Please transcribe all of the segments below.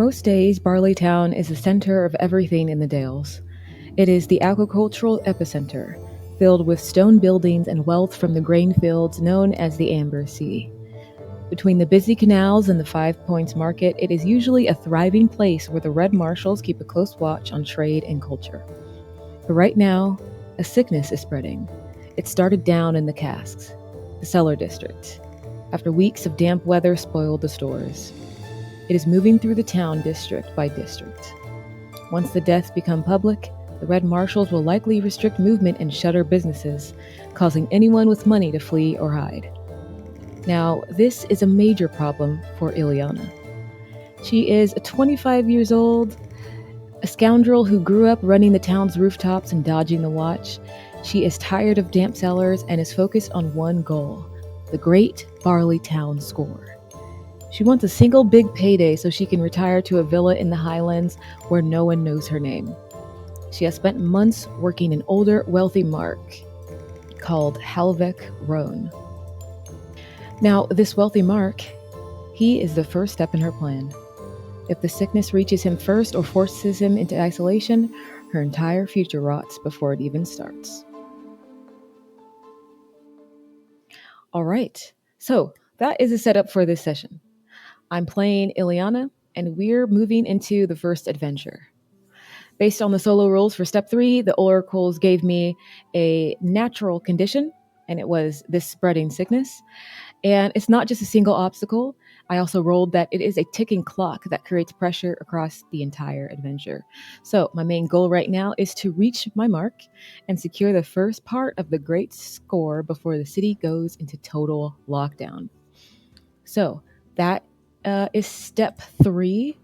Most days, Barleytown is the center of everything in the Dales. It is the agricultural epicenter, filled with stone buildings and wealth from the grain fields known as the Amber Sea. Between the busy canals and the Five Points Market, it is usually a thriving place where the Red Marshals keep a close watch on trade and culture. But right now, a sickness is spreading. It started down in the casks, the cellar district, after weeks of damp weather spoiled the stores. It is moving through the town district by district. Once the deaths become public, the Red Marshals will likely restrict movement and shutter businesses, causing anyone with money to flee or hide. Now, this is a major problem for Ileana. She is 25 years old, a scoundrel who grew up running the town's rooftops and dodging the watch. She is tired of damp cellars and is focused on one goal, the Great Barleytown Score. She wants a single big payday so she can retire to a villa in the Highlands where no one knows her name. She has spent months working an older, wealthy mark called Halvek Roan. Now, this wealthy mark, he is the first step in her plan. If the sickness reaches him first or forces him into isolation, her entire future rots before it even starts. All right, so that is a setup for this session. I'm playing Ileana, and we're moving into the first adventure. Based on the solo rules for step 3, the oracles gave me a natural condition, and it was this spreading sickness. And it's not just a single obstacle. I also rolled that it is a ticking clock that creates pressure across the entire adventure. So my main goal right now is to reach my mark and secure the first part of the great score before the city goes into total lockdown. So that is step 3.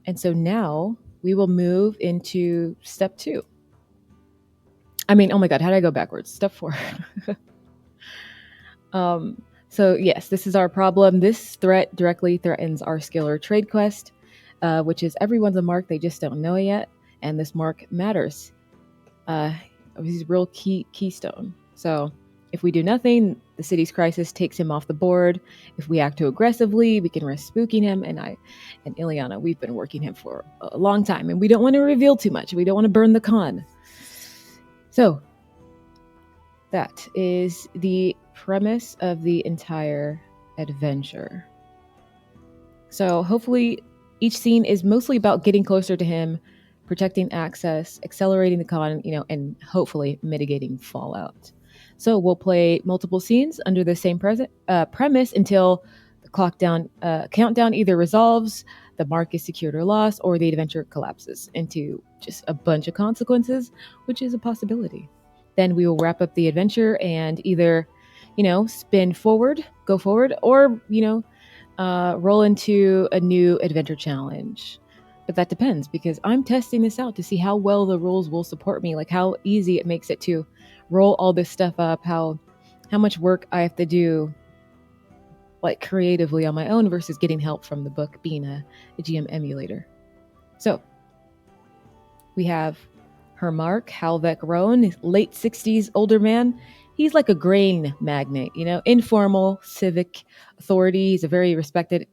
And so now we will move into step 2. I mean, oh my God, how did I go backwards? Step 4. So yes, this is our problem. This threat directly threatens our skill or trade quest, which is everyone's a mark, they just don't know it yet. And this mark matters. He's a real keystone. So if we do nothing, the city's crisis takes him off the board. If we act too aggressively, we can risk spooking him. And Ileana, we've been working him for a long time, and we don't want to reveal too much. We don't want to burn the con. So that is the premise of the entire adventure. So hopefully each scene is mostly about getting closer to him, protecting access, accelerating the con, and hopefully mitigating fallout. So we'll play multiple scenes under the same premise until the countdown either resolves, the mark is secured or lost, or the adventure collapses into just a bunch of consequences, which is a possibility. Then we will wrap up the adventure and either, spin forward, go forward, or, roll into a new adventure challenge. But that depends, because I'm testing this out to see how well the rules will support me, like how easy it makes it to roll all this stuff up, how much work I have to do, like creatively on my own versus getting help from the book, being a GM emulator. So we have her mark, Halvek Roan, late 60s older man. He's like a grain magnate, informal civic authority. He's a very respected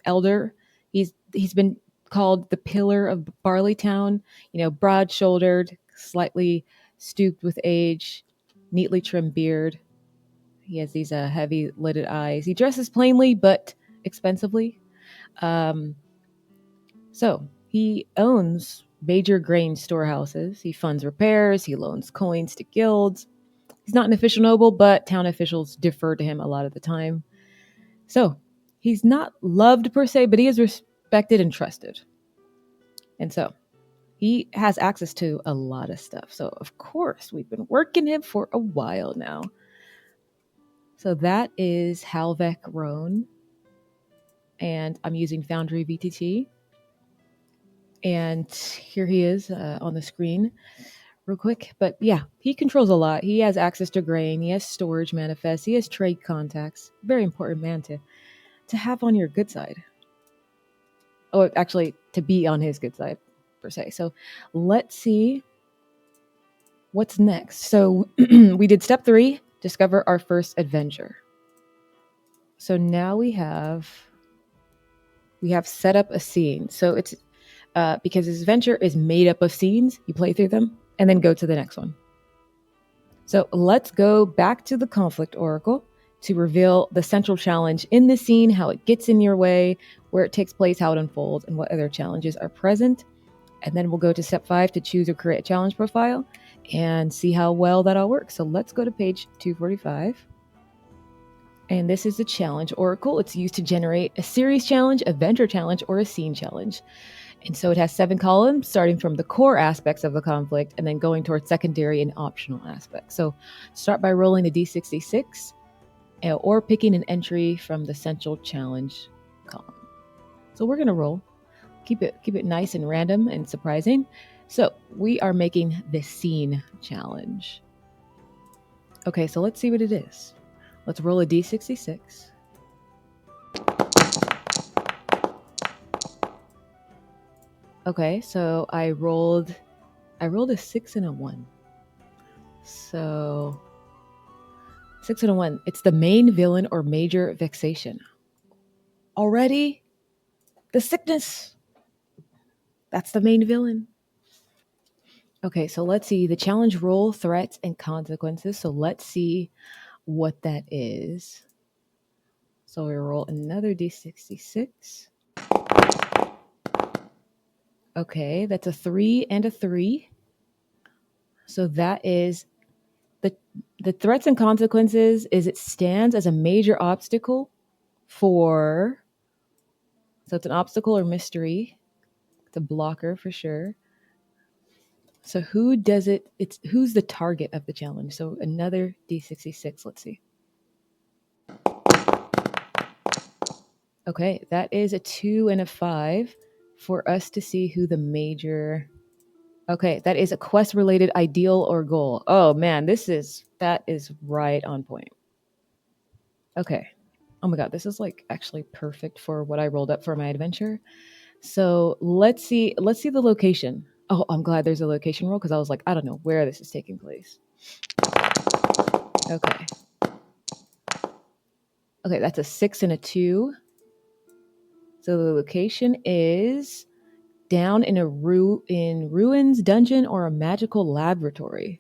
elder. He's been called the pillar of Barleytown, broad-shouldered, slightly stooped with age, neatly trimmed beard. He has these heavy lidded eyes. He dresses plainly but expensively. So he owns major grain storehouses. He funds repairs. He loans coins to guilds. He's not an official noble, but town officials defer to him a lot of the time. So he's not loved per se, but he is respected and trusted. And so he has access to a lot of stuff. So of course, we've been working him for a while now. So that is Halvek Roan. And I'm using FoundryVTT. And here he is on the screen real quick. But yeah, he controls a lot. He has access to grain. He has storage manifests. He has trade contacts. Very important man to have on your good side. Oh, actually, to be on his good side, per se. So let's see what's next. So we did step 3, discover our first adventure. So now we have we have set up a scene. So it's because this adventure is made up of scenes, you play through them and then go to the next one. So let's go back to the conflict oracle to reveal the central challenge in the scene, how it gets in your way, where it takes place, how it unfolds, and what other challenges are present. And then we'll go to step 5 to choose or create a challenge profile and see how well that all works. So let's go to page 245. And this is the challenge oracle. It's used to generate a series challenge, adventure challenge, or a scene challenge. And so it has 7 columns, starting from the core aspects of the conflict and then going towards secondary and optional aspects. So start by rolling a d66 or picking an entry from the central challenge column. So we're going to roll. Keep it nice and random and surprising. So we are making the scene challenge. Okay, so let's see what it is. Let's roll a d66. Okay, so I rolled a 6 and a 1. So 6 and a 1. It's the main villain or major vexation. Already? The sickness. That's the main villain. Okay, so let's see the challenge roll, threats, and consequences. So let's see what that is. So we roll another d66. Okay, that's a 3 and a 3. So that is the threats and consequences is it stands as a major obstacle for, so it's an obstacle or mystery. It's a blocker for sure. So who does it? Who's the target of the challenge? So another d66. Let's see. Okay, that is a 2 and a 5 for us to see who the major. Okay, that is a quest-related ideal or goal. Oh man, that is right on point. Okay. Oh my god, this is like actually perfect for what I rolled up for my adventure. So let's see the location. Oh, I'm glad there's a location roll because I was like, I don't know where this is taking place. Okay. Okay, that's a 6 and a 2. So the location is down in in ruins, dungeon, or a magical laboratory.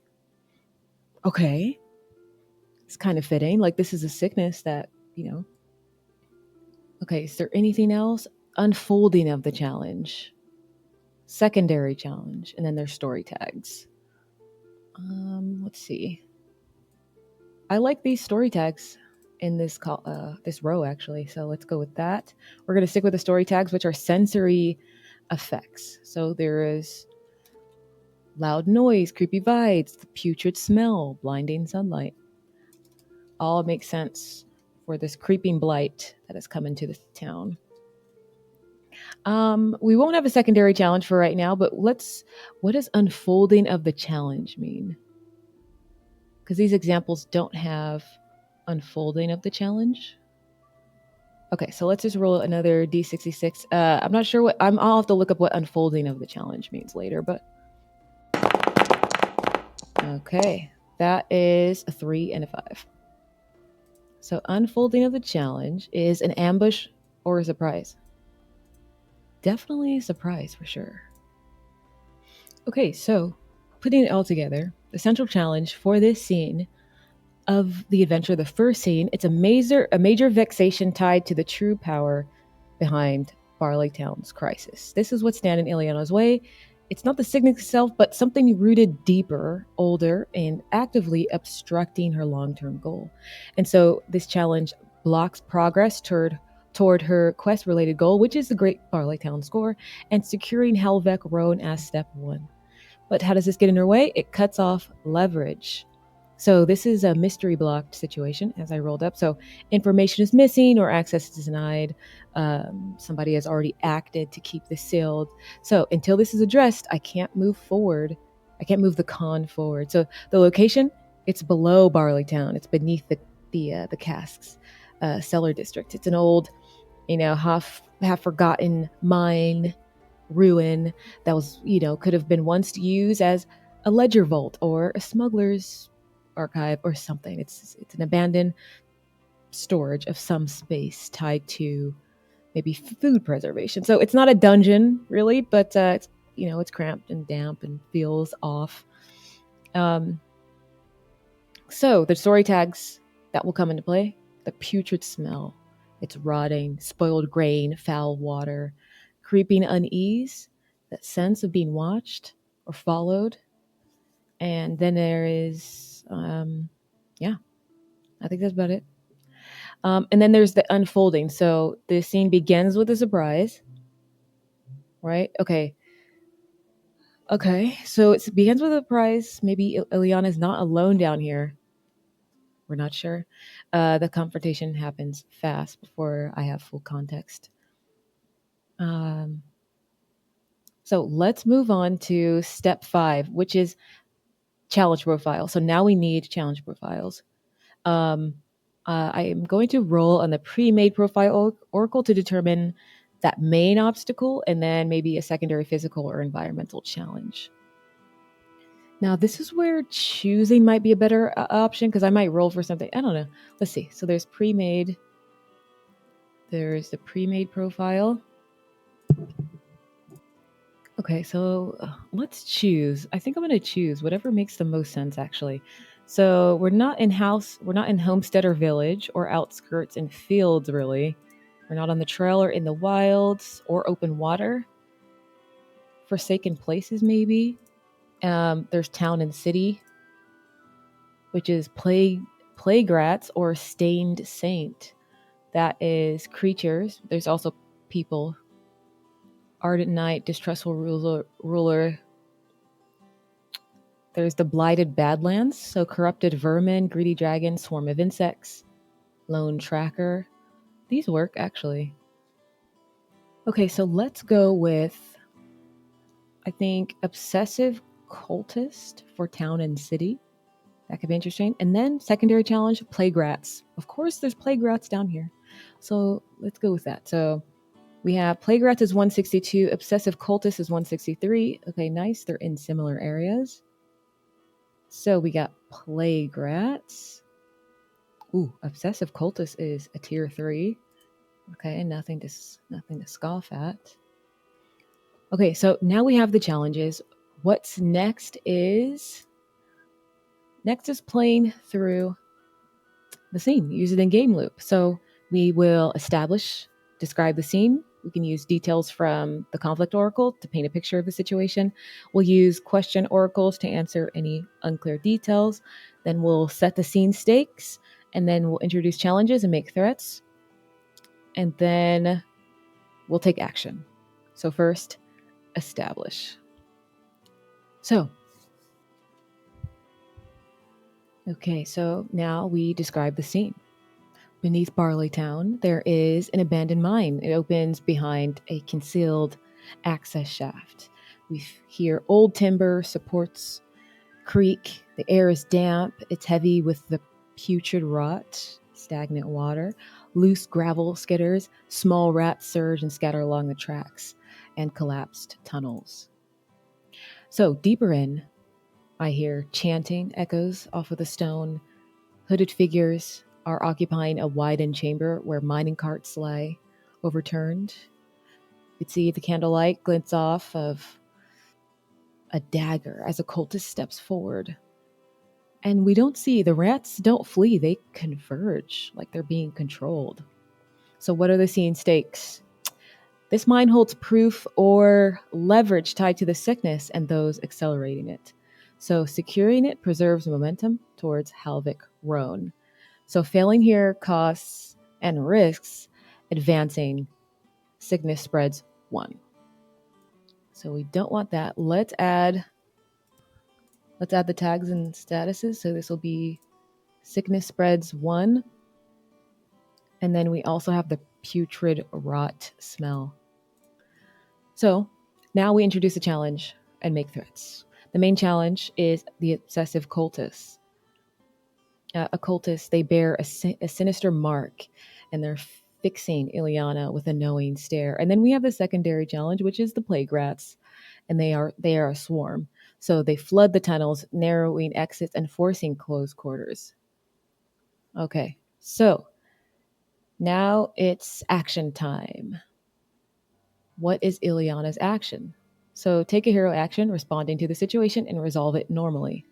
Okay. It's kind of fitting. Like this is a sickness that, Okay, is there anything else? Unfolding of the challenge. Secondary challenge. And then there's story tags. Let's see. I like these story tags in this row actually. So let's go with that. We're going to stick with the story tags, which are sensory effects. So there is loud noise, creepy vibes, the putrid smell, blinding sunlight. All makes sense for this creeping blight that has come into the town. We won't have a secondary challenge for right now, but what does unfolding of the challenge mean? Because these examples don't have unfolding of the challenge. Okay, so let's just roll another d66. I'm not sure I'll have to look up what unfolding of the challenge means later, but okay, that is a 3 and a 5. So unfolding of the challenge is an ambush or a surprise. Definitely a surprise for sure. Okay, so putting it all together, the central challenge for this scene of the adventure, the first scene, it's a major vexation tied to the true power behind Barleytown's crisis. This is what's standing in Ileana's way. It's not the sickness itself, but something rooted deeper, older, and actively obstructing her long-term goal. And so this challenge blocks progress toward her quest-related goal, which is the Great Barleytown Score, and securing Helvek Roan as step 1. But how does this get in her way? It cuts off leverage. So this is a mystery blocked situation as I rolled up. So information is missing or access is denied. Somebody has already acted to keep this sealed. So until this is addressed, I can't move forward. I can't move the con forward. So the location, it's below Barleytown. It's beneath the casks cellar district. It's an old, half forgotten mine ruin that was, could have been once used as a ledger vault or a smuggler's archive or something. It's an abandoned storage of some space tied to maybe food preservation. So it's not a dungeon really, but it's, it's cramped and damp and feels off. So the story tags that will come into play: the putrid smell, it's rotting, spoiled grain, foul water, creeping unease, that sense of being watched or followed. And then there is, I think that's about it. And then there's the unfolding. So the scene begins with a surprise, right? Okay. So it begins with a surprise. Maybe Ileana's not alone down here. We're not sure. The confrontation happens fast before I have full context. So let's move on to step 5, which is challenge profile. So now we need challenge profiles. I am going to roll on the pre-made profile oracle to determine that main obstacle and then maybe a secondary physical or environmental challenge. Now, this is where choosing might be a better option because I might roll for something. I don't know. Let's see. So there's pre-made. There's the pre-made profile. Okay, so let's choose. I think I'm going to choose whatever makes the most sense, actually. So we're not in homestead or village or outskirts and fields, really. We're not on the trail or in the wilds or open water. Forsaken places, maybe. There's town and city, which is plague-rats or stained saint. That is creatures. There's also people. Ardent knight, distrustful ruler. There's the blighted badlands, so corrupted vermin, greedy dragon, swarm of insects, lone tracker. These work, actually. Okay, so let's go with, I think, obsessive cultist for town and city. That could be interesting. And then secondary challenge, plague rats. Of course, there's plague rats down here. So let's go with that. So we have plague rats is 162, obsessive cultist is 163. Okay, nice. They're in similar areas. So we got plague rats. Ooh, obsessive cultist is a tier 3. Okay, nothing to scoff at. Okay, so now we have the challenges. What's next is playing through the scene, use it in game loop. So we will describe the scene. We can use details from the conflict oracle to paint a picture of the situation. We'll use question oracles to answer any unclear details. Then we'll set the scene stakes, and then we'll introduce challenges and make threats. And then we'll take action. So first, establish. So now we describe the scene. Beneath Barleytown, there is an abandoned mine. It opens behind a concealed access shaft. We hear old timber supports creak. The air is damp. It's heavy with the putrid rot, stagnant water. Loose gravel skitters. Small rats surge and scatter along the tracks and collapsed tunnels. So deeper in, I hear chanting echoes off of the stone. Hooded figures are occupying a widened chamber where mining carts lie overturned. You can see the candlelight glints off of a dagger as a cultist steps forward. And we don't see, the rats don't flee, they converge like they're being controlled. So what are the scene stakes? This mine holds proof or leverage tied to the sickness and those accelerating it. So securing it preserves momentum towards Halvik Roan. So failing here costs and risks advancing. Sickness spreads 1. So we don't want that. Let's add the tags and statuses. So this will be sickness spreads 1. And then we also have the putrid rot smell. So now we introduce a challenge and make threats. The main challenge is the obsessive cultists. Occultists, they bear a sinister mark, and they're fixing Ileana with a knowing stare. And then we have the secondary challenge, which is the plague rats, and they are a swarm. So they flood the tunnels, narrowing exits and forcing close quarters. Okay, so Now it's action time. What is Ileana's action? So take a hero action responding to the situation and resolve it normally.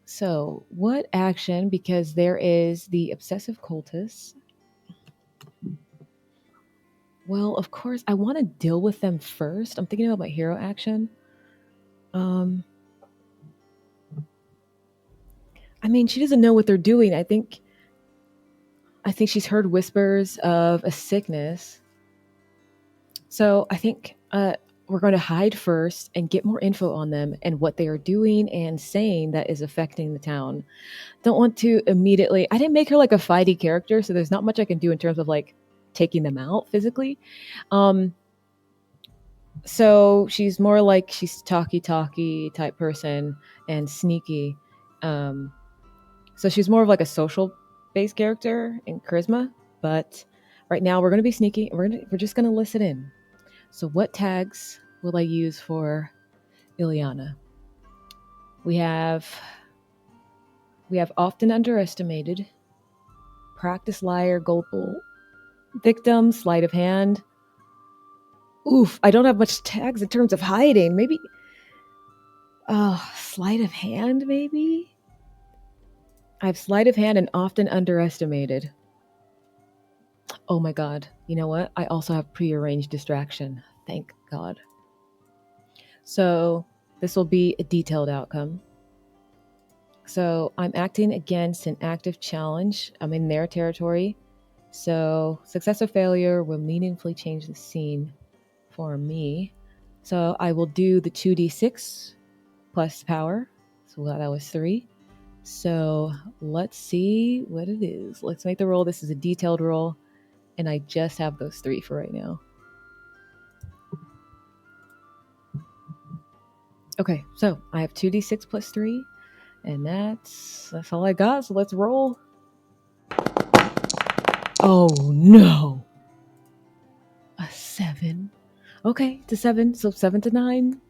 So, what action? Because there is the obsessive cultist. Well, of course, I want to deal with them first. I'm thinking about my hero action. I mean, she doesn't know what they're doing. I think she's heard whispers of a sickness. So I think we're going to hide first and get more info on them and what they are doing and saying that is affecting the town. Don't want to immediately. I didn't make her like a fighty character, so there's not much I can do in terms of like taking them out physically. So she's more like she's talky type person and sneaky. So she's more of like a social based character in charisma, but right now we're going to be sneaky. We're just going to listen in. So what tags will I use for Ileana? We have often underestimated, practice liar, gullible, victim, sleight of hand. Oof, I don't have much tags in terms of hiding. Maybe sleight of hand, maybe? I have sleight of hand and often underestimated. Oh my god. You know what? I also have prearranged distraction. Thank God. So this will be a detailed outcome. So I'm acting against an active challenge. I'm in their territory. So success or failure will meaningfully change the scene for me. So I will do the 2d6 plus power. So that was 3. So let's see what it is. Let's make the roll. This is a detailed roll. And I just have those 3 for right now. Okay, so I have 2d6 plus 3. And that's all I got. So let's roll. Oh no. A 7. Okay, it's a 7. So 7 to 9.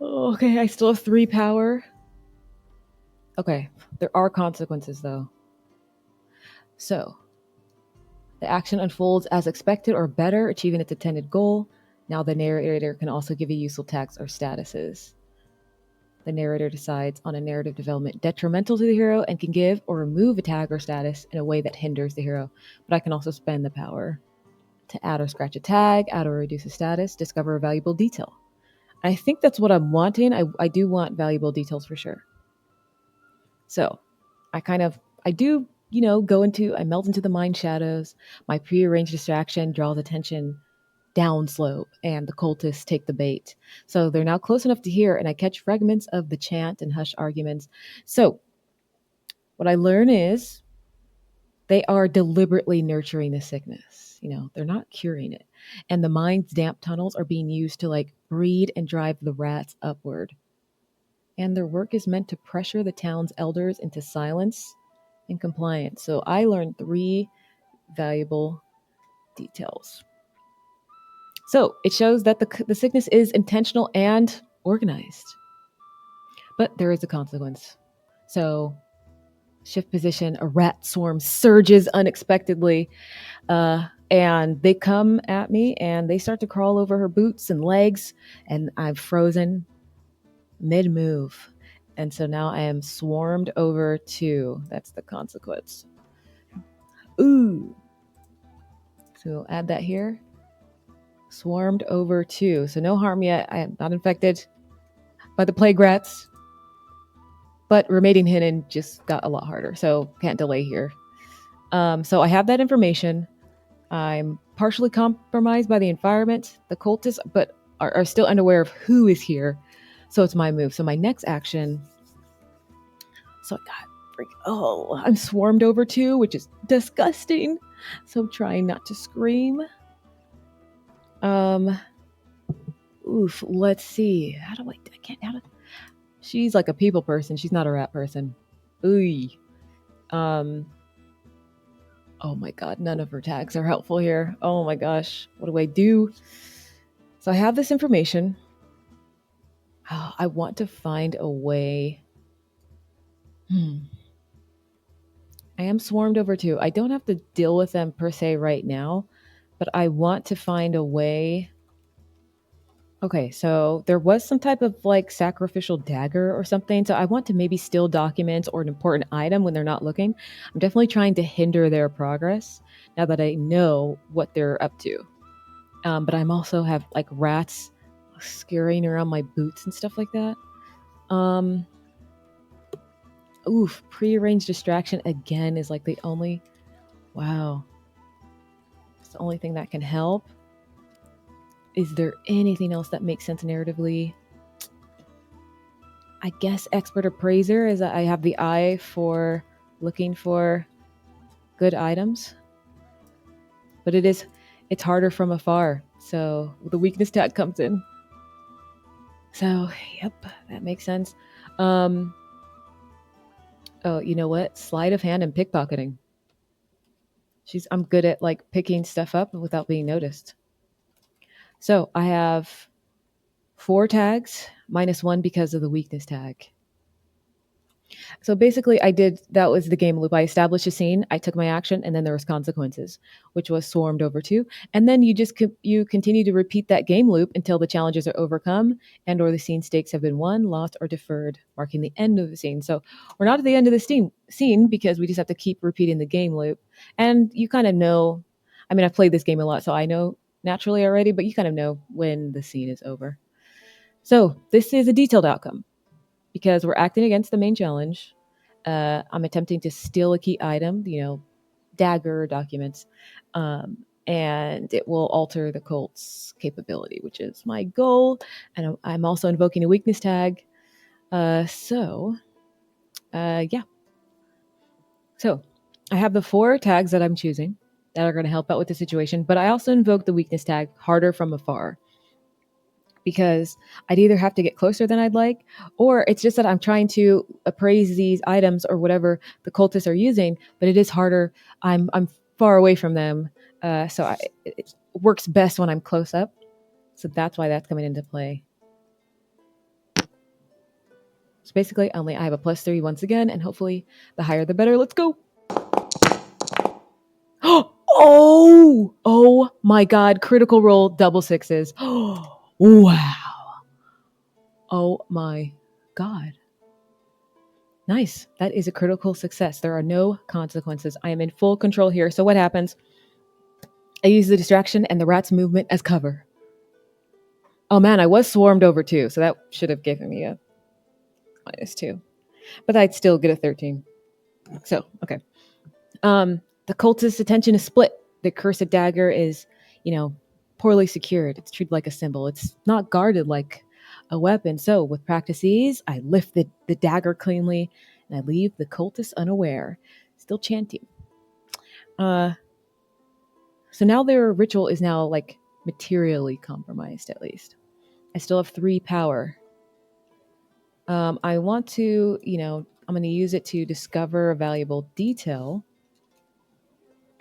Okay, I still have 3 power. Okay, there are consequences though. So the action unfolds as expected or better, achieving its intended goal. Now the narrator can also give you useful tags or statuses. The narrator decides on a narrative development detrimental to the hero and can give or remove a tag or status in a way that hinders the hero. But I can also spend the power to add or scratch a tag, add or reduce a status, discover a valuable detail. I think that's what I'm wanting. I do want valuable details for sure. So I do, I melt into the mind shadows. My prearranged distraction draws attention downslope, and the cultists take the bait. So they're now close enough to hear, and I catch fragments of the chant and hushed arguments. So what I learn is they are deliberately nurturing the sickness. They're not curing it. And the mind's damp tunnels are being used to like breed and drive the rats upward. And their work is meant to pressure the town's elders into silence and compliance. So I learned 3 valuable details. So it shows that the sickness is intentional and organized. But there is a consequence. So shift position, a rat swarm surges unexpectedly. And they come at me and they start to crawl over her boots and legs. And I'm frozen mid-move. And so now I am swarmed over 2. That's the consequence. Ooh. So we'll add that here. Swarmed over 2. So no harm yet. I am not infected by the plague rats. But remaining hidden just got a lot harder. So can't delay here. So I have that information. I'm partially compromised by the environment. The cultists but are still unaware of who is here. So it's my move. So my next action. So I'm swarmed over 2, which is disgusting. So I'm trying not to scream. Let's see. She's like a people person. She's not a rat person. Ooh. Oh my god, none of her tags are helpful here. Oh my gosh, what do I do? So I have this information. I want to find a way. I am swarmed over 2. I don't have to deal with them per se right now, but I want to find a way. Okay, so there was some type of like sacrificial dagger or something. So I want to maybe steal documents or an important item when they're not looking. I'm definitely trying to hinder their progress now that I know what they're up to. But I'm also have like rats scurrying around my boots and stuff like that. Oof, prearranged distraction again is like the only. Wow. It's the only thing that can help. Is there anything else that makes sense narratively? I guess expert appraiser is I have the eye for looking for good items, but it's harder from afar. So the weakness tag comes in. So yep, that makes sense. Oh, you know what? Sleight of hand and pickpocketing. I'm good at like picking stuff up without being noticed. So I have 4 tags minus 1 because of the weakness tag. So basically that was the game loop. I established a scene, I took my action, and then there was consequences, which was swarmed over 2. And then you continue to repeat that game loop until the challenges are overcome and or the scene stakes have been won, lost, or deferred, marking the end of the scene. So we're not at the end of the scene because we just have to keep repeating the game loop. And you kind of know, I mean, I've played this game a lot, so I know naturally already, but you kind of know when the scene is over. So this is a detailed outcome because we're acting against the main challenge. I'm attempting to steal a key item, dagger documents, and it will alter the cult's capability, which is my goal. And I'm also invoking a weakness tag. Yeah. So I have the 4 tags that I'm choosing that are going to help out with the situation, but I also invoke the weakness tag harder from afar, because I'd either have to get closer than I'd like, or it's just that I'm trying to appraise these items or whatever the cultists are using, but it is harder. I'm far away from them, so it works best when I'm close up. So that's why that's coming into play. So basically, I have a +3 once again, and hopefully the higher the better. Let's go. Oh my God. Critical roll, double 6s. Wow. Oh my God. Nice. That is a critical success. There are no consequences. I am in full control here. So what happens? I use the distraction and the rat's movement as cover. Oh man, I was swarmed over 2, so that should have given me a -2. But I'd still get a 13. So, okay. The cultist's attention is split. The cursed dagger is, poorly secured. It's treated like a symbol. It's not guarded like a weapon. So with practice ease, I lift the dagger cleanly and I leave the cultist unaware, still chanting. So now their ritual is now like materially compromised, at least. I still have 3 power. I want to, I'm going to use it to discover a valuable detail.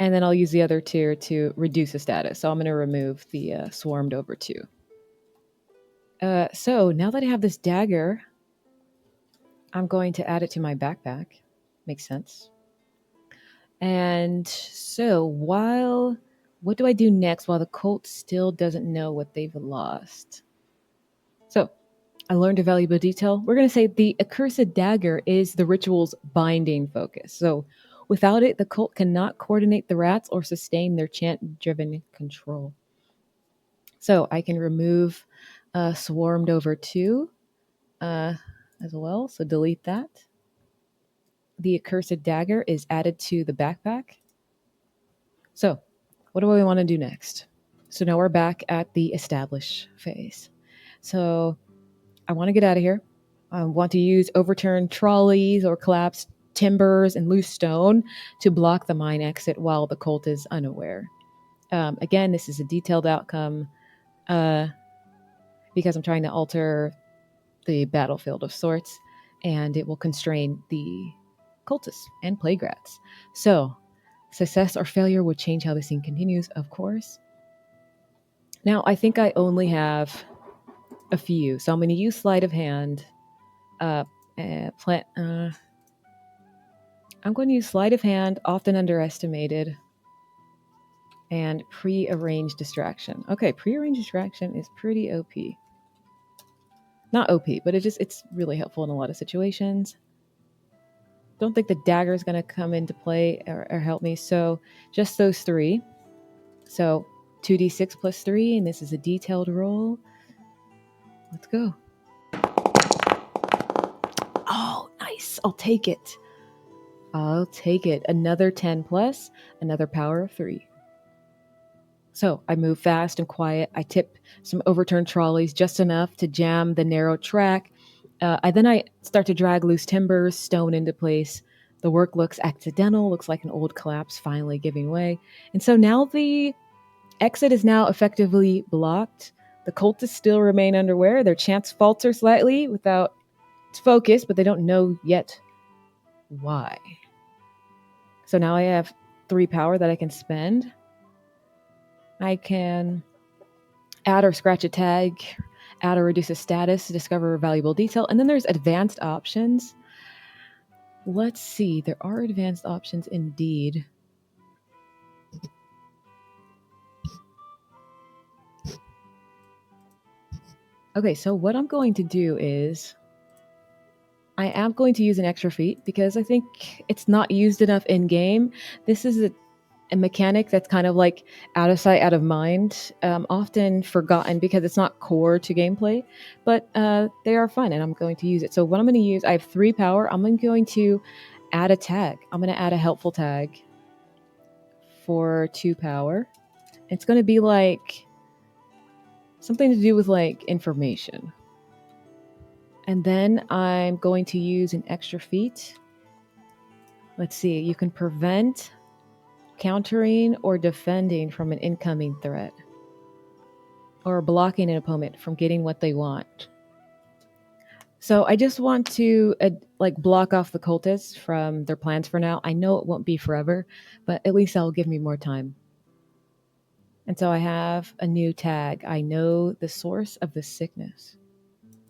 And then I'll use the other 2 to reduce the status. So I'm going to remove the swarmed over 2. So now that I have this dagger, I'm going to add it to my backpack. Makes sense. And so what do I do next while the cult still doesn't know what they've lost? So I learned a valuable detail. We're going to say the accursed dagger is the ritual's binding focus. So without it, the cult cannot coordinate the rats or sustain their chant-driven control. So I can remove swarmed over 2 as well. So delete that. The accursed dagger is added to the backpack. So what do we want to do next? So now we're back at the establish phase. So I want to get out of here. I want to use overturned trolleys or collapsed timbers and loose stone to block the mine exit while the cult is unaware. Again, this is a detailed outcome because I'm trying to alter the battlefield of sorts, and it will constrain the cultists and plague rats. So success or failure would change how the scene continues, of course. Now, I think I only have a few, so I'm going to use sleight of hand. I'm going to use sleight of hand, often underestimated, and prearranged distraction. Okay, prearranged distraction is pretty OP. Not OP, but it's really helpful in a lot of situations. Don't think the dagger is going to come into play or help me. So just those three. So 2d6 plus 3, and this is a detailed roll. Let's go. Oh, nice. I'll take it. I'll take it. Another 10 plus, another power of 3. So I move fast and quiet. I tip some overturned trolleys just enough to jam the narrow track. I start to drag loose timbers, stone into place. The work looks accidental, looks like an old collapse finally giving way. And so now the exit is now effectively blocked. The cultists still remain underwear. Their chants falter slightly without focus, but they don't know yet why. So now I have 3 power that I can spend. I can add or scratch a tag, add or reduce a status to discover a valuable detail. And then there's advanced options. Let's see. There are advanced options indeed. Okay, so what I'm going to do is I am going to use an extra feat because I think it's not used enough in game. This is a mechanic that's kind of like out of sight, out of mind, often forgotten because it's not core to gameplay, but they are fun and I'm going to use it. So what I'm going to use, I have 3 power. I'm going to add a tag. I'm going to add a helpful tag for 2 power. It's going to be like something to do with like information. And then I'm going to use an extra feat. Let's see, you can prevent countering or defending from an incoming threat, or blocking an opponent from getting what they want. So I just want to block off the cultists from their plans for now. I know it won't be forever, but at least that'll give me more time. And so I have a new tag. I know the source of the sickness.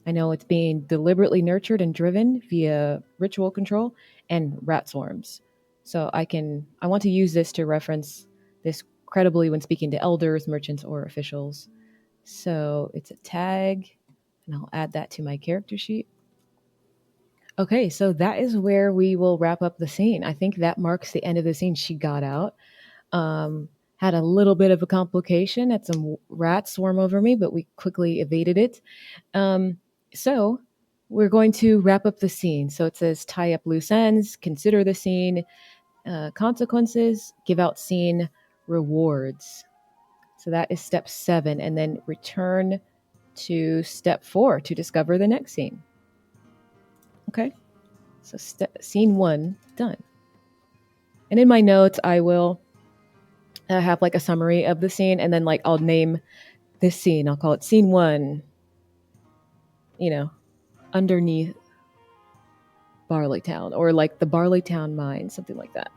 I know it's being deliberately nurtured and driven via ritual control and rat swarms. So I want to use this to reference this credibly when speaking to elders, merchants, or officials. So it's a tag, and I'll add that to my character sheet. Okay, so that is where we will wrap up the scene. I think that marks the end of the scene. She got out. Had a little bit of a complication, had some rats swarm over me, but we quickly evaded it. So we're going to wrap up the scene. So it says tie up loose ends, consider the scene, consequences, give out scene rewards. So that is step 7, and then return to step 4 to discover the next scene. Okay, so scene 1 done. And in my notes, I will have like a summary of the scene, and then like I'll name this scene. I'll call it scene 1. Underneath Barleytown, or like the Barleytown mine, something like that.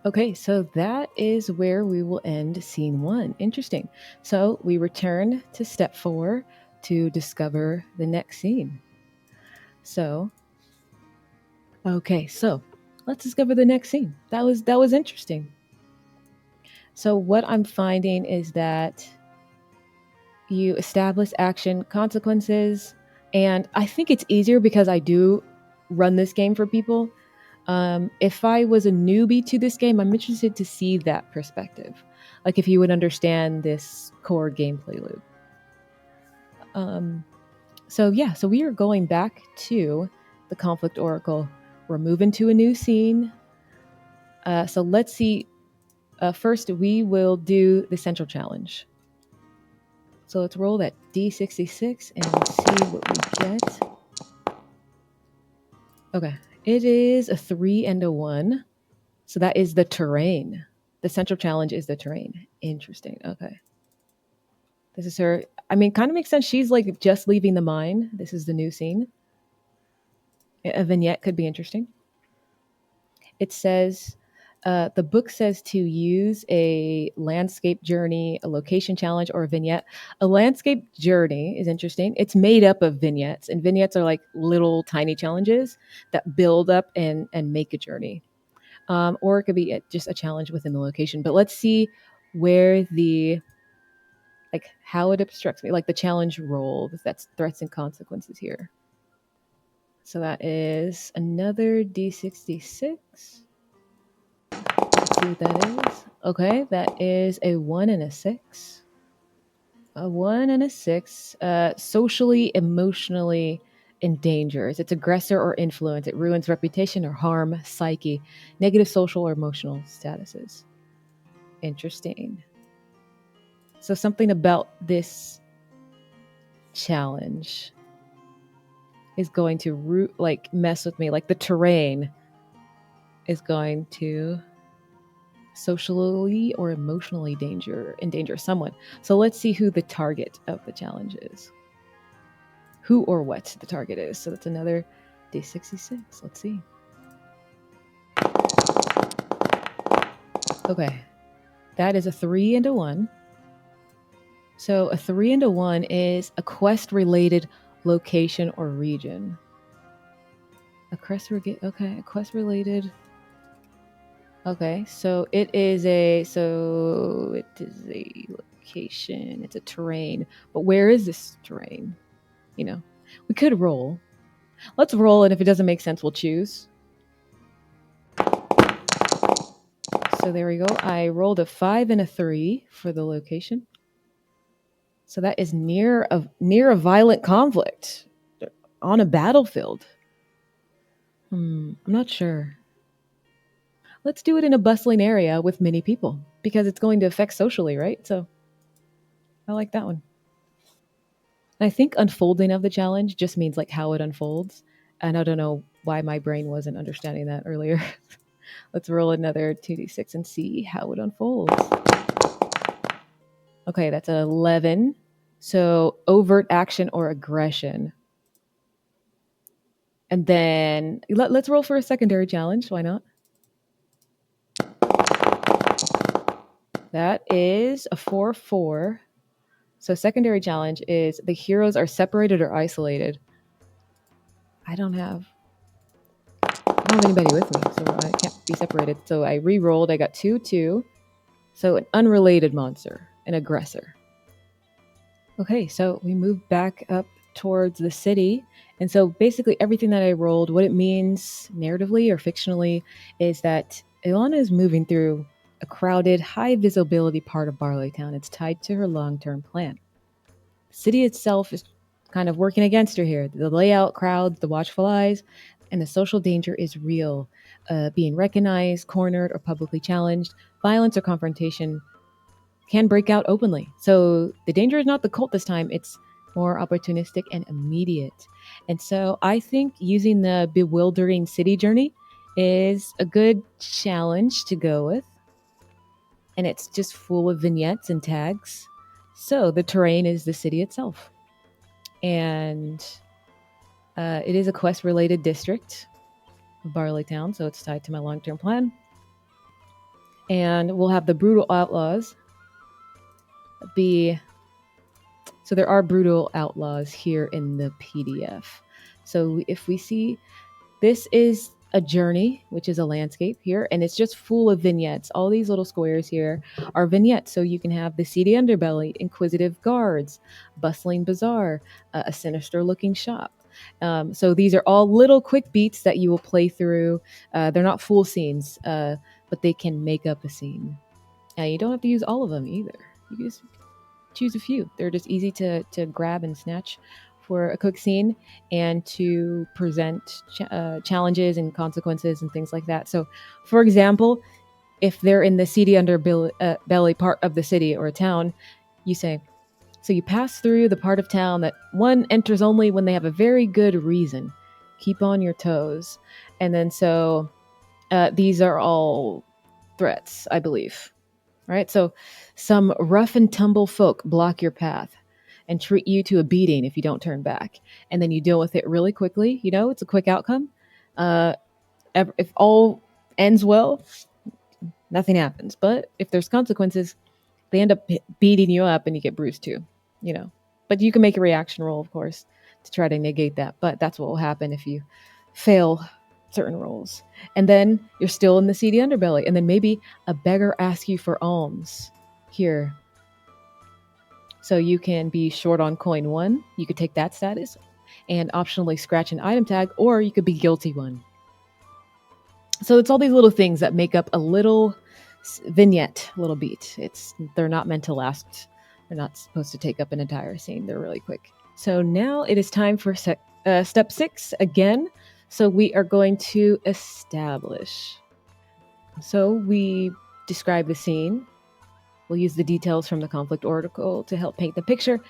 Okay, so that is where we will end scene 1. Interesting. So we return to step 4 to discover the next scene. So, okay, so let's discover the next scene. That was interesting. So what I'm finding is that you establish action consequences, and I think it's easier because I do run this game for people. If I was a newbie to this game, I'm interested to see that perspective. Like if you would understand this core gameplay loop. So we are going back to the Conflict Oracle. We're moving to a new scene. So let's see. First, we will do the central challenge. So let's roll that D66 and see what we get. Okay, it is a 3 and a 1. So that is the terrain. The central challenge is the terrain. Interesting. Okay. This is her. I mean, kind of makes sense. She's like just leaving the mine. This is the new scene. A vignette could be interesting. It says, The book says to use a landscape journey, a location challenge, or a vignette. A landscape journey is interesting. It's made up of vignettes, and vignettes are like little tiny challenges that build up and make a journey. Or it could be just a challenge within the location. But let's see where the, like, how it obstructs me, like the challenge roll. That's threats and consequences here. So that is another D66. Let's see what that is. Okay, that is a 1 and a 6. A 1 and a 6. Socially, emotionally endangers. It's aggressor or influence. It ruins reputation or harm psyche. Negative social or emotional statuses. Interesting. So something about this challenge is going to mess with me. Like the terrain is going to socially or emotionally endanger someone. So let's see who the target of the challenge is. Who or what the target is. So that's another D66. Let's see. Okay. That is a 3 and a 1. So a 3 and a 1 is a quest-related location or region. A quest-related. Okay, so it is a location. It's a terrain. But where is this terrain? You know, we could roll. Let's roll, and if it doesn't make sense, we'll choose. So there we go. I rolled a 5 and a 3 for the location. So that is near a violent conflict on a battlefield. I'm not sure. Let's do it in a bustling area with many people because it's going to affect socially, right? So I like that one. I think unfolding of the challenge just means like how it unfolds. And I don't know why my brain wasn't understanding that earlier. Let's roll another 2d6 and see how it unfolds. Okay, that's an 11. So overt action or aggression. And then let's roll for a secondary challenge. Why not? That is a 4-4. So secondary challenge is the heroes are separated or isolated. I don't have anybody with me, so I can't be separated. So I re-rolled. I got 2-2. So an unrelated monster, an aggressor. Okay, so we move back up towards the city. And so basically everything that I rolled, what it means narratively or fictionally is that Ilana is moving through a crowded, high visibility part of Barleytown. It's tied to her long-term plan. The city itself is kind of working against her here. The layout, crowds, the watchful eyes, and the social danger is real. Being recognized, cornered, or publicly challenged, violence or confrontation can break out openly. So the danger is not the cult this time. It's more opportunistic and immediate. And so I think using the bewildering city journey is a good challenge to go with. And it's just full of vignettes and tags. So the terrain is the city itself. And it is a quest-related district of Barleytown, so it's tied to my long-term plan. And we'll have the brutal outlaws be... So there are brutal outlaws here in the PDF. So if we see, this is a journey, which is a landscape here, and it's just full of vignettes. All these little squares here are vignettes. So you can have the seedy underbelly, inquisitive guards, bustling bazaar, a sinister looking shop. So these are all little quick beats that you will play through. They're not full scenes, but they can make up a scene. You don't have to use all of them either. You can just choose a few. They're just easy to grab and snatch for a quick scene and to present challenges and consequences and things like that. So, for example, if they're in the seedy underbelly part of the city or a town, you say, so you pass through the part of town that one enters only when they have a very good reason. Keep on your toes. And then so these are all threats, I believe. Right? So some rough and tumble folk block your path and treat you to a beating if you don't turn back. And then you deal with it really quickly. You know, it's a quick outcome. If all ends well, nothing happens. But if there's consequences, they end up beating you up and you get bruised too, you know. But you can make a reaction roll, of course, to try to negate that. But that's what will happen if you fail certain rolls. And then you're still in the seedy underbelly. And then maybe a beggar asks you for alms here. So you can be short on coin 1. You could take that status and optionally scratch an item tag, or you could be guilty 1. So it's all these little things that make up a little vignette, little beat. They're not meant to last. They're not supposed to take up an entire scene. They're really quick. So now it is time for step 6 again. So we are going to establish. So we describe the scene. We'll use the details from the conflict article to help paint the picture.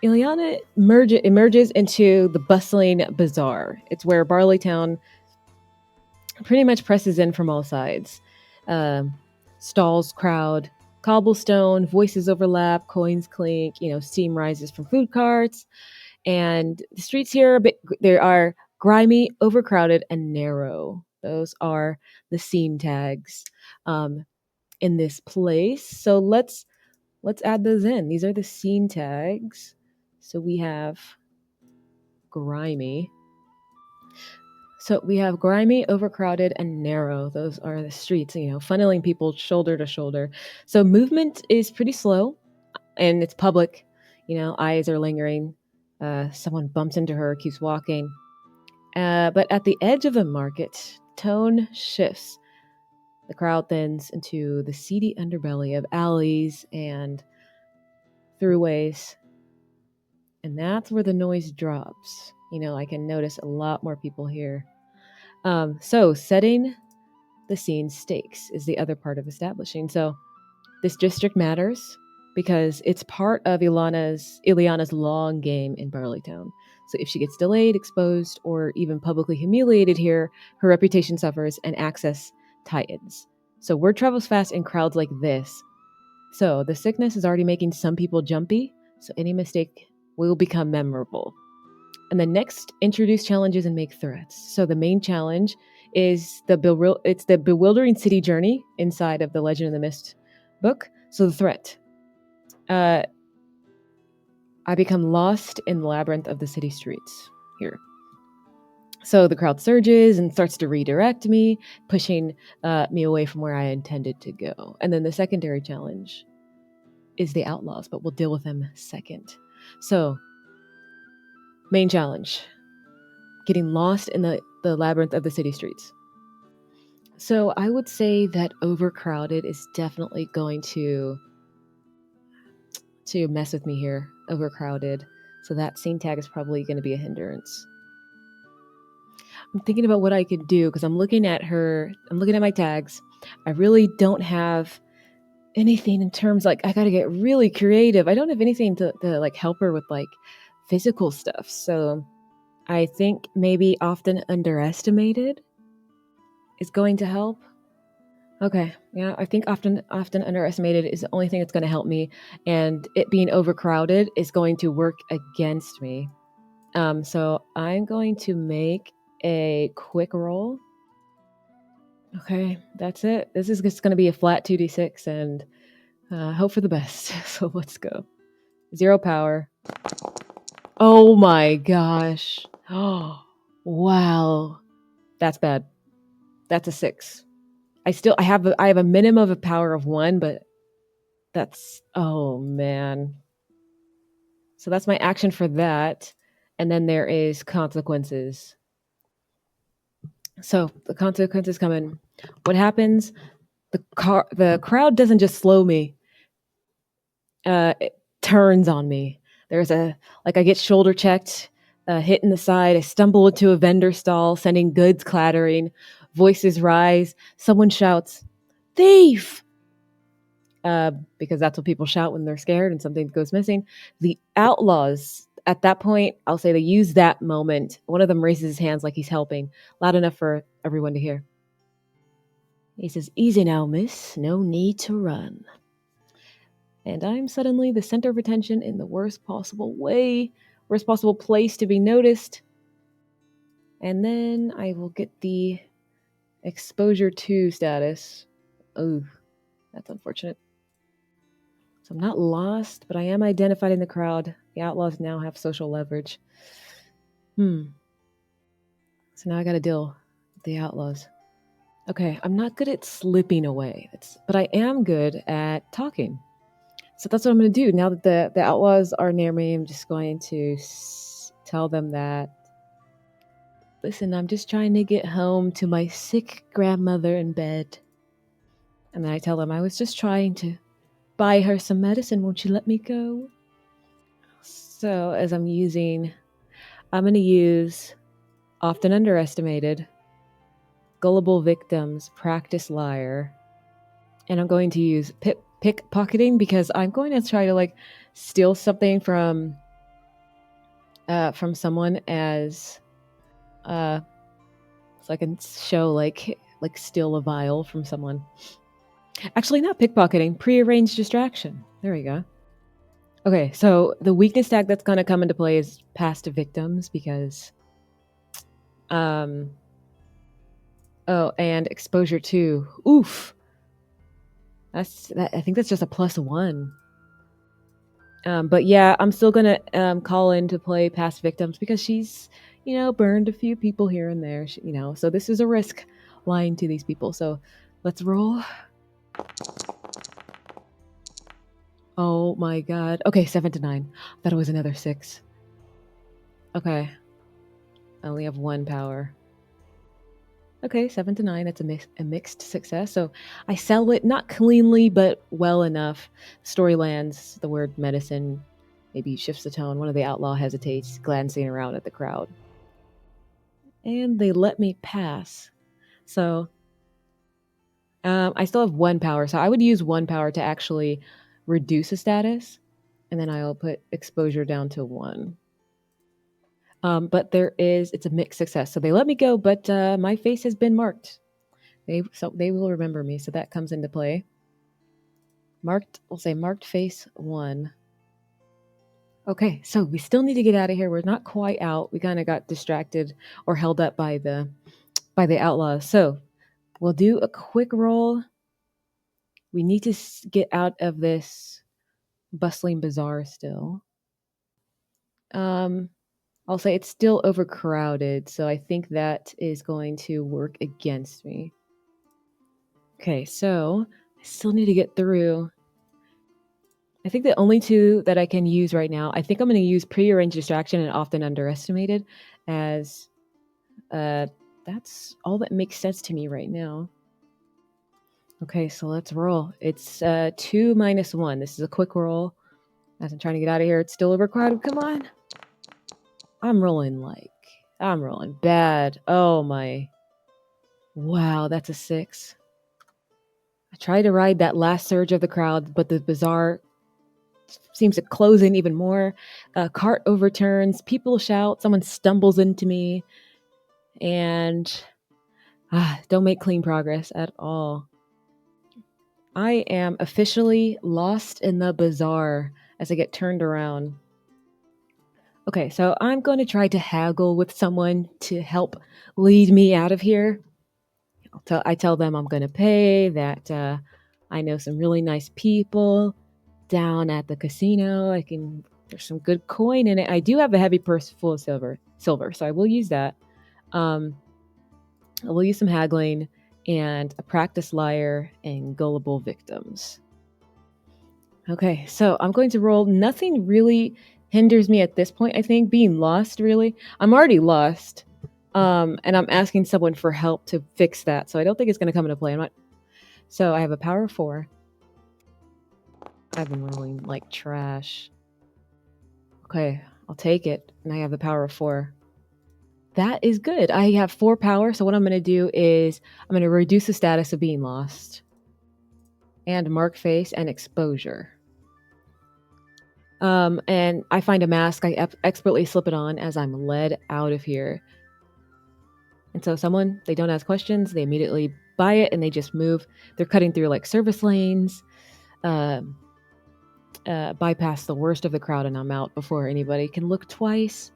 Ileana emerges into the bustling bazaar. It's where Barleytown pretty much presses in from all sides. Stalls crowd, cobblestone, voices overlap, coins clink, steam rises from food carts. And the streets here they are grimy, overcrowded, and narrow. Those are the scene tags in this place. So let's add those in. These are the scene tags. So we have grimy. So we have grimy, overcrowded, and narrow. Those are the streets, funneling people shoulder to shoulder. So movement is pretty slow, and it's public. Eyes are lingering. Someone bumps into her, keeps walking. But at the edge of the market, tone shifts. The crowd thins into the seedy underbelly of alleys and throughways. And that's where the noise drops. I can notice a lot more people here. So setting the scene stakes is the other part of establishing. So this district matters because it's part of Ileana's long game in Barleytown. So if she gets delayed, exposed, or even publicly humiliated here, her reputation suffers and access tightens. So word travels fast in crowds like this. So the sickness is already making some people jumpy, so any mistake will become memorable. And the next, introduce challenges and make threats. So the main challenge is the bewildering city journey inside of the Legend of the Mist book. So the threat. I become lost in the labyrinth of the city streets here. So the crowd surges and starts to redirect me, pushing me away from where I intended to go. And then the secondary challenge is the outlaws, but we'll deal with them second. So main challenge, getting lost in the labyrinth of the city streets. So I would say that overcrowded is definitely going to mess with me here. Overcrowded. So that scene tag is probably going to be a hindrance. I'm thinking about what I could do because I'm looking at my tags. I really don't have anything in terms I got to get really creative. I don't have anything to help her with physical stuff. So I think maybe often underestimated is going to help. Okay, yeah, I think often underestimated is the only thing that's going to help me, and it being overcrowded is going to work against me. So I'm going to make a quick roll. Okay, that's it. This is just going to be a flat 2d6 and hope for the best. So let's go. 0 power. Oh my gosh. Oh, wow. That's bad. That's a 6. I have a minimum of a power of 1, but that's, oh man. So that's my action for that. And then there is consequences. So the consequences come in. What happens? The crowd doesn't just slow me. It turns on me. There's I get shoulder checked, hit in the side. I stumble into a vendor stall, sending goods clattering. Voices rise. Someone shouts, "Thief!" Because that's what people shout when they're scared and something goes missing. The outlaws, at that point, I'll say they use that moment. One of them raises his hands like he's helping, loud enough for everyone to hear. He says, "Easy now, miss. No need to run." And I'm suddenly the center of attention in the worst possible way, worst possible place to be noticed. And then I will get the exposure to status. Oh, That's unfortunate. So I'm not lost, but I am identified in the crowd. The outlaws now have social leverage. So now I gotta deal with the outlaws. Okay, I'm not good at slipping away, but I am good at talking. So that's what I'm going to do. Now that the outlaws are near me, I'm just going to tell them that, listen, I'm just trying to get home to my sick grandmother in bed. And then I tell them I was just trying to buy her some medicine. Won't you let me go? So as I'm going to use often underestimated, gullible victims, practice liar. And I'm going to use pickpocketing because I'm going to try to steal something from someone as so I can show like steal a vial from someone. Actually, not pickpocketing, prearranged distraction. There we go. Okay, so the weakness tag that's going to come into play is past victims because and exposure to. Oof. I think that's just a +1. But yeah, I'm still gonna call in to play past victims because she's, burned a few people here and there. So this is a risk lying to these people. So let's roll. Oh my god. Okay, 7 to 9. I thought it was another 6. Okay. I only have 1 power. Okay, 7 to 9. That's a mixed success. So I sell it not cleanly, but well enough. Story lands. The word medicine maybe shifts the tone. One of the outlaw hesitates, glancing around at the crowd. And they let me pass. So I still have 1 power. So I would use 1 power to actually reduce a status. And then I'll put exposure down to 1. But it's a mixed success. So they let me go, but my face has been marked. They will remember me. So that comes into play. We'll say marked face 1. Okay, so we still need to get out of here. We're not quite out. We kind of got distracted or held up by the outlaws. So we'll do a quick roll. We need to get out of this bustling bazaar still. I'll say it's still overcrowded, so I think that is going to work against me. Okay, so I still need to get through. I think the only 2 that I can use right now, I think I'm going to use prearranged distraction and often underestimated as that's all that makes sense to me right now. Okay, so let's roll. It's 2 minus 1. This is a quick roll. As I'm trying to get out of here, it's still overcrowded. Come on. I'm rolling bad. Oh my. Wow, that's a 6. I tried to ride that last surge of the crowd, but the bazaar seems to close in even more. A cart overturns, people shout, someone stumbles into me, and don't make clean progress at all. I am officially lost in the bazaar as I get turned around. Okay, so I'm going to try to haggle with someone to help lead me out of here. I tell them I'm going to pay, that I know some really nice people down at the casino. There's some good coin in it. I do have a heavy purse full of silver, so I will use that. I will use some haggling and a practice liar and gullible victims. Okay, so I'm going to roll. Nothing really hinders me at this point, I think. Being lost, really. I'm already lost. And I'm asking someone for help to fix that. So I don't think it's going to come into play. So I have a power of 4. I've been rolling like trash. Okay, I'll take it. And I have the power of 4. That is good. I have 4 power. So what I'm going to do is I'm going to reduce the status of being lost. And mark face and exposure. And I find a mask. I expertly slip it on as I'm led out of here. And so they don't ask questions. They immediately buy it and they just move. They're cutting through like service lanes, bypass the worst of the crowd, and I'm out before anybody can look twice.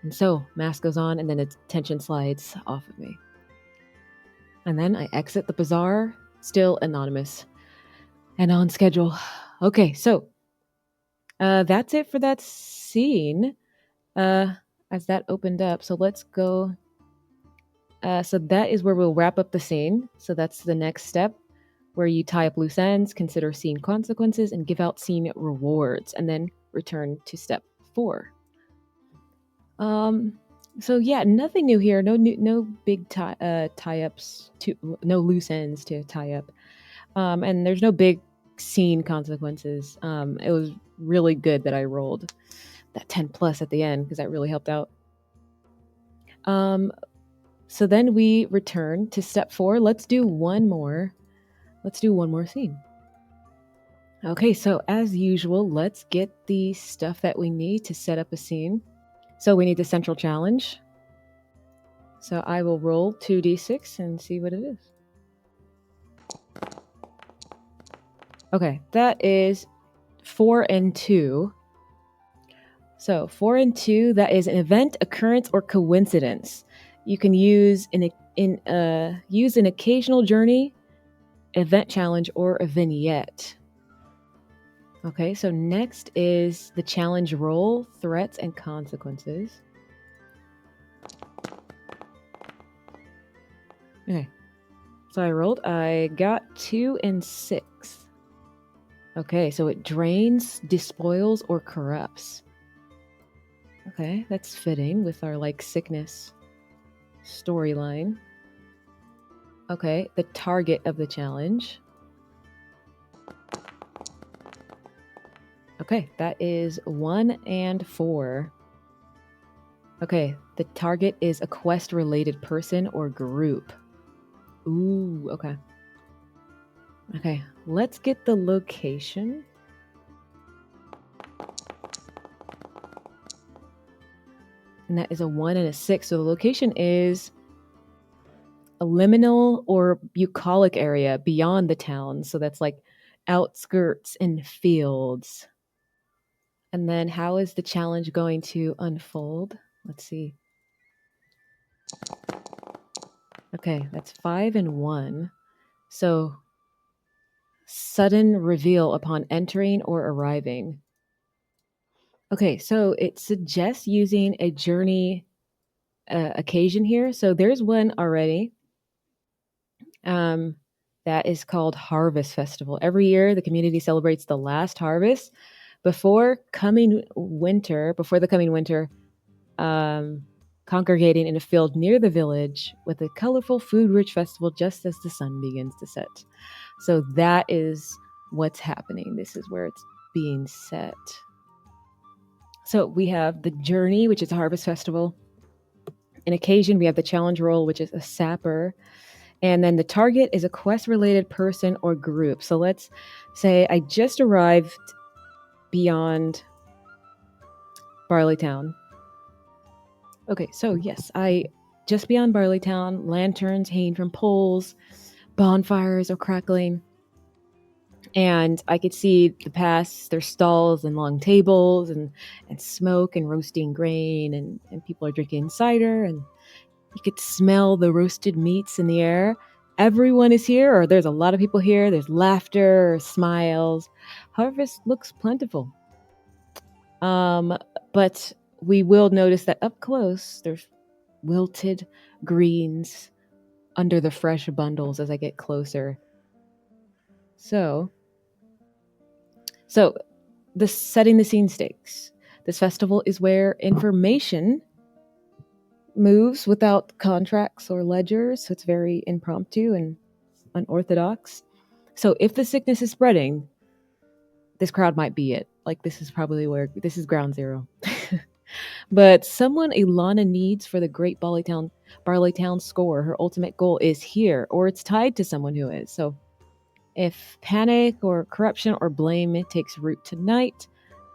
And so mask goes on and then attention slides off of me. And then I exit the bazaar, still anonymous. and on schedule. Okay, so that's it for that scene. As that opened up, so let's go. So that is where we'll wrap up the scene. So that's the next step, where you tie up loose ends, consider scene consequences, and give out scene rewards, and then return to step 4. So yeah, nothing new here. No big tie-ups to no loose ends to tie up. And there's no big scene consequences. It was really good that I rolled that 10 plus at the end because that really helped out. So then we return to step 4. Let's do one more scene. Okay, so as usual, let's get the stuff that we need to set up a scene. So we need the central challenge. So I will roll 2d6 and see what it is. Okay, that is 4 and 2. So 4 and 2, that is an event, occurrence, or coincidence. You can use use an occasional journey, event challenge, or a vignette. Okay, so next is the challenge roll, threats, and consequences. Okay, so I got 2 and 6. Okay, so it drains, despoils, or corrupts. Okay, that's fitting with our sickness storyline. Okay, the target of the challenge. Okay, that is 1 and 4. Okay, the target is a quest-related person or group. Ooh, okay. Okay, let's get the location. And that is a 1 and a 6. So the location is a liminal or bucolic area beyond the town. So that's outskirts and fields. And then how is the challenge going to unfold? Let's see. Okay, that's 5 and 1. So sudden reveal upon entering or arriving. Okay, so it suggests using a journey occasion here. So there's one already. That is called Harvest Festival. Every year, the community celebrates the last harvest before the coming winter, congregating in a field near the village with a colorful, food-rich festival just as the sun begins to set. So that is what's happening. This is where it's being set. So we have the journey, which is a harvest festival. An occasion, we have the challenge roll, which is a sapper. And then the target is a quest-related person or group. So let's say I just arrived beyond Barleytown. Okay, so yes, I just beyond Barleytown, lanterns hanging from poles, bonfires are crackling. And I could see the past, there's stalls and long tables and smoke and roasting grain and people are drinking cider and you could smell the roasted meats in the air. Everyone is here, or there's a lot of people here. There's laughter, smiles. Harvest looks plentiful. But we will notice that up close, there's wilted greens under the fresh bundles as I get closer. So the setting the scene stakes. This festival is where information moves without contracts or ledgers, so it's very impromptu and unorthodox. So if the sickness is spreading, this crowd might be it. This is probably this is ground zero. But someone Ilana needs for the great Barleytown score, her ultimate goal is here, or it's tied to someone who is. So if panic or corruption or blame takes root tonight,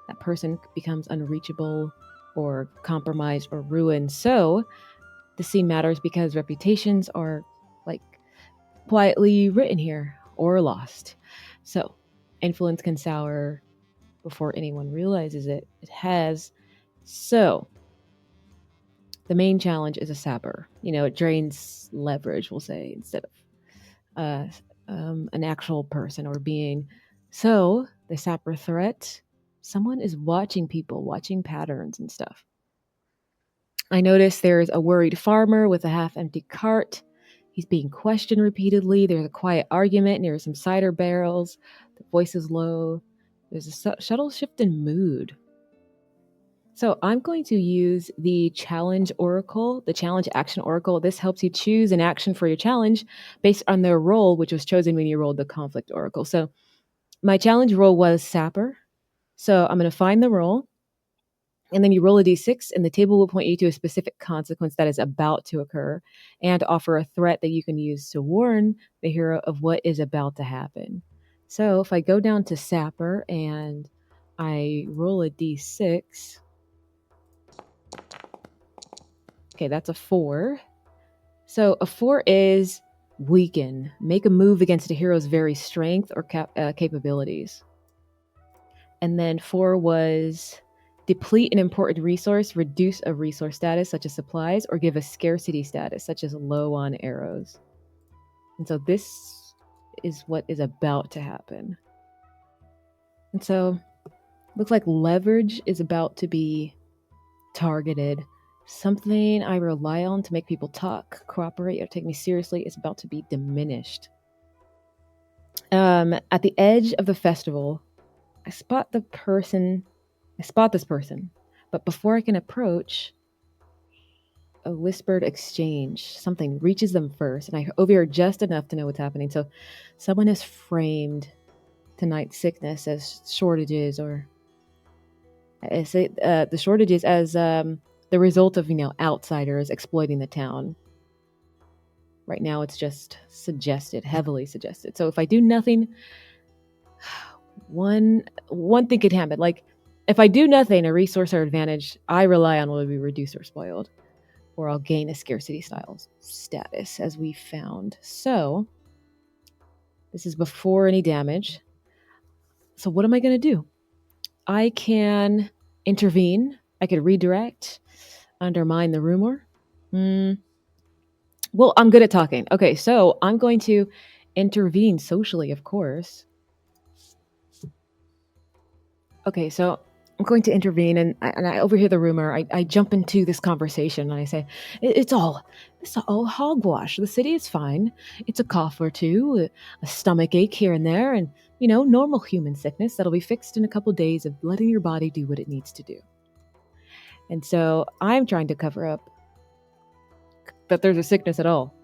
that person becomes unreachable or compromised or ruined. So the scene matters because reputations are quietly written here or lost. So influence can sour before anyone realizes it. It has. So the main challenge is a sapper. It drains leverage, we'll say, instead of an actual person or being. So the sapper threat, someone is watching people, watching patterns and stuff. I notice there's a worried farmer with a half-empty cart. He's being questioned repeatedly. There's a quiet argument near some cider barrels. The voice is low. There's a subtle shift in mood. So I'm going to use the challenge oracle, the challenge action oracle. This helps you choose an action for your challenge based on their role, which was chosen when you rolled the conflict oracle. So my challenge role was sapper. So I'm going to find the role, and then you roll a d6, and the table will point you to a specific consequence that is about to occur and offer a threat that you can use to warn the hero of what is about to happen. So if I go down to sapper and I roll a d6, okay, that's a 4. So a 4 is weaken, make a move against a hero's very strength or capabilities. And then 4 was deplete an important resource, reduce a resource status such as supplies, or give a scarcity status such as low on arrows. And so this is what is about to happen. And so looks like leverage is about to be targeted. Something I rely on to make people talk, cooperate, or take me seriously is about to be diminished. At the edge of the festival, I spot this person, but before I can approach, a whispered exchange, something reaches them first, and I overhear just enough to know what's happening. So someone has framed tonight's sickness as shortages, or the shortages as the result of, outsiders exploiting the town. Right now it's just suggested, heavily suggested. So if I do nothing, one thing could happen. Like, if I do nothing, a resource or advantage I rely on will be reduced or spoiled, or I'll gain a scarcity style status, as we found. So this is before any damage. So what am I going to do? I can intervene. I could redirect, undermine the rumor. Well, I'm good at talking. Okay, so I'm going to intervene socially, of course. Okay, so I'm going to intervene, and I overhear the rumor. I jump into this conversation, and I say, it's all hogwash. The city is fine. It's a cough or two, a stomach ache here and there, and, normal human sickness that'll be fixed in a couple days of letting your body do what it needs to do. And so I'm trying to cover up that there's a sickness at all.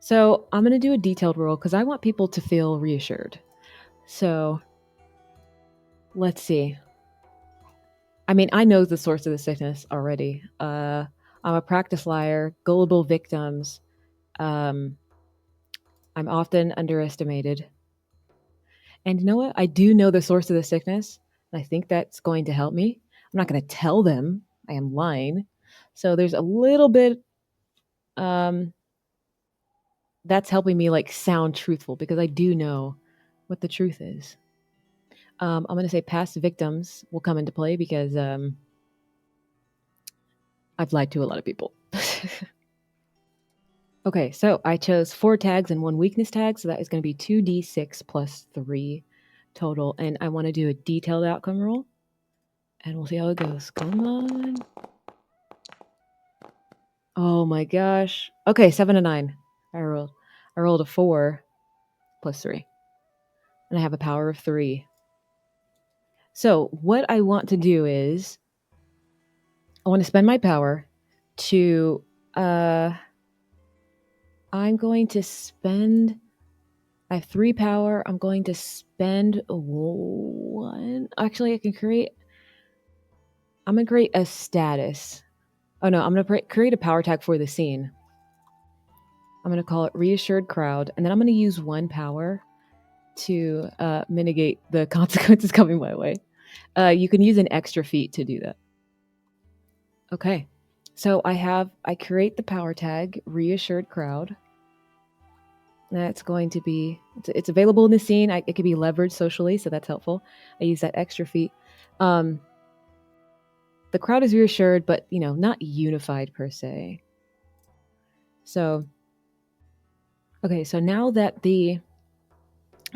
So I'm going to do a detailed roll because I want people to feel reassured. So let's see. I mean, I know the source of the sickness already. I'm a practice liar, gullible victims. I'm often underestimated. And you know what? I do know the source of the sickness, and I think that's going to help me. I'm not going to tell them. I am lying. So there's a little bit that's helping me sound truthful because I do know what the truth is. I'm going to say past victims will come into play because I've lied to a lot of people. Okay, so I chose 4 tags and 1 weakness tag, so that is going to be 2d6 plus 3 total, and I want to do a detailed outcome roll, and we'll see how it goes. Come on. Oh my gosh. Okay, 7 and 9. I rolled a 4 plus 3, and I have a power of 3. So what I want to do is I want to spend my power to I'm going to spend, I have 3 power. I'm going to spend 1. Actually, I'm going to create a status. Oh no, I'm going to create a power tag for the scene. I'm going to call it Reassured Crowd. And then I'm going to use 1 power to mitigate the consequences coming my way. You can use an extra feat to do that. Okay. So I create the power tag, Reassured Crowd. That's going to be, it's available in the scene. It can be leveraged socially, so that's helpful. I use that extra feat. The crowd is reassured, but, not unified per se. So, okay, so now that the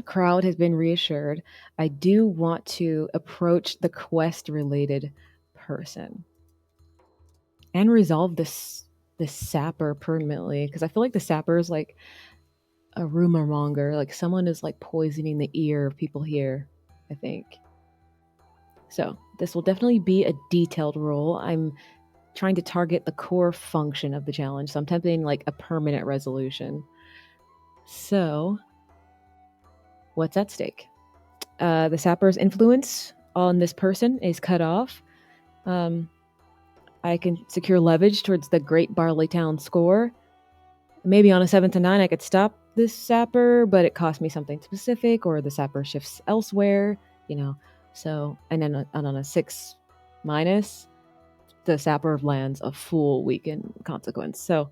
Crowd has been reassured. I do want to approach the quest-related person and resolve this sapper permanently, because I feel like the sapper is like a rumor monger. Like someone is like poisoning the ear of people here, I think. So this will definitely be a detailed role. I'm trying to target the core function of the challenge, so I'm attempting like a permanent resolution. So what's at stake? The sapper's influence on this person is cut off. I can secure leverage towards the Great Barleytown score. Maybe on a 7 to 9 I could stop this sapper, but it cost me something specific, or the sapper shifts elsewhere, So, and then on a 6 minus, the sapper lands a full weaken consequence. So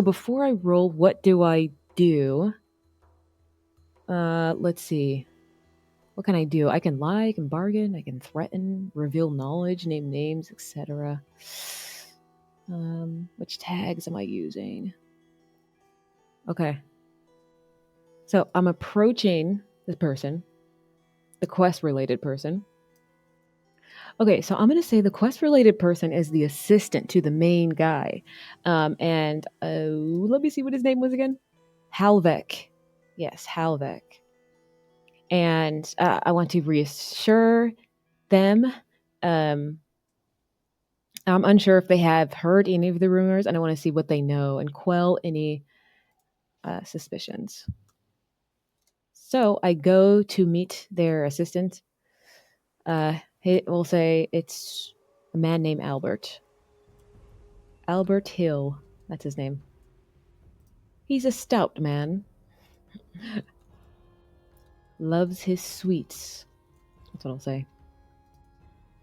before I roll, what do I do? Let's see. What can I do? I can lie, I can bargain, I can threaten, reveal knowledge, name names, etc. Which tags am I using? Okay. So I'm approaching this person, the quest-related person. Okay, so I'm going to say the quest-related person is the assistant to the main guy. And let me see what his name was again. Halvek. Yes, Halvek. And I want to reassure them. I'm unsure if they have heard any of the rumors, and I want to see what they know and quell any suspicions. So I go to meet their assistant. We'll say it's a man named Albert. Albert Hill, that's his name. He's a stout man. Loves his sweets. That's what I'll say.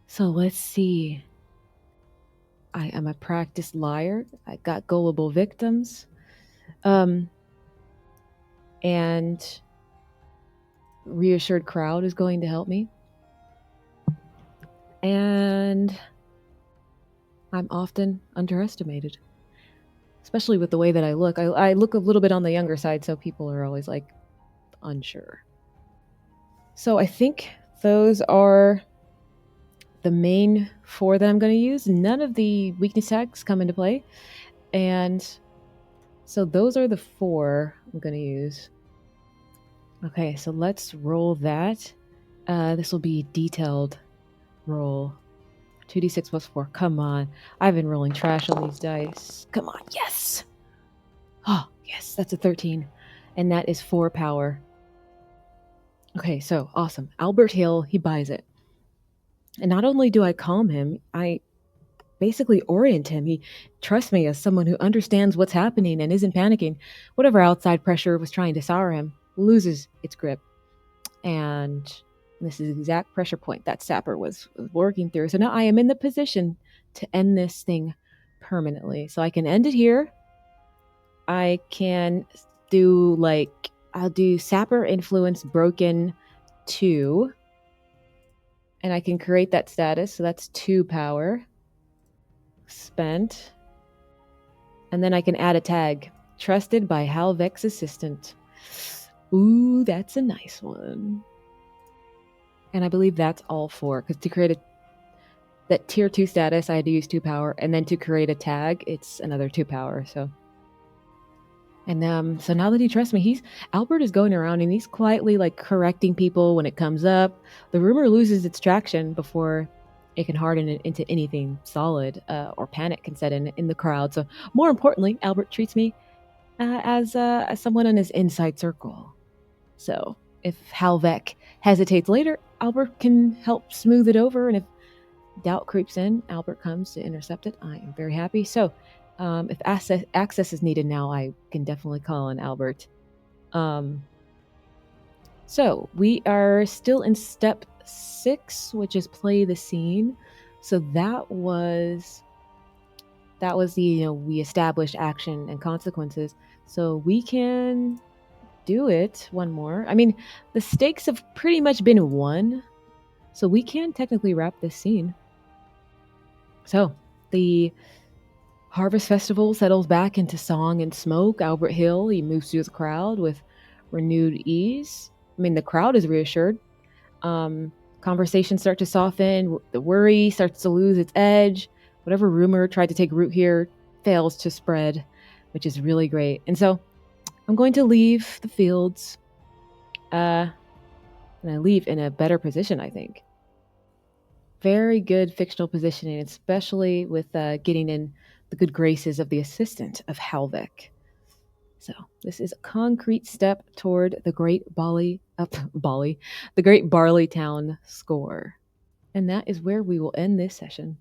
So let's see. I am a practiced liar. I got gullible victims. And reassured crowd is going to help me. And I'm often underestimated, especially with the way that I look. I look a little bit on the younger side, so people are always like unsure. So I think those are the main 4 that I'm going to use. None of the weakness tags come into play. And so those are the 4 I'm going to use. Okay, so let's roll that. This will be detailed roll. 2d6 plus 4. Come on. I've been rolling trash on these dice. Come on. Yes. Oh, yes. That's a 13. And that is 4 power. Okay, so awesome. Albert Hill, he buys it. And not only do I calm him, I basically orient him. He trusts me as someone who understands what's happening and isn't panicking. Whatever outside pressure was trying to sour him loses its grip. And this is the exact pressure point that sapper was working through. So now I am in the position to end this thing permanently. So I can end it here. I can do I'll do sapper influence broken 2. And I can create that status. So that's 2 power spent. And then I can add a tag. Trusted by Halvek's assistant. Ooh, that's a nice one. And I believe that's all 4. Because to create that tier 2 status, I had to use 2 power. And then to create a tag, it's another 2 power. So now that he trusts me, Albert is going around and he's quietly correcting people when it comes up. The rumor loses its traction before it can harden it into anything solid, or panic can set in the crowd. So more importantly, Albert treats me as someone in his inside circle. So if Halvek hesitates later, Albert can help smooth it over, and if doubt creeps in, Albert comes to intercept it. I am very happy. So if access is needed now, I can definitely call on Albert. So we are still in step 6, which is play the scene. So that was the we established action and consequences. So we can do it one more. I mean, the stakes have pretty much been won, so we can technically wrap this scene. So the Harvest Festival settles back into song and smoke. Albert Hill, he moves through the crowd with renewed ease. I mean, the crowd is reassured. Conversations start to soften. The worry starts to lose its edge. Whatever rumor tried to take root here fails to spread, which is really great. And so I'm going to leave the fields, and I leave in a better position, I think. Very good fictional positioning, especially with getting in the good graces of the assistant of Halvik. So this is a concrete step toward the great the great Barleytown score. And that is where we will end this session.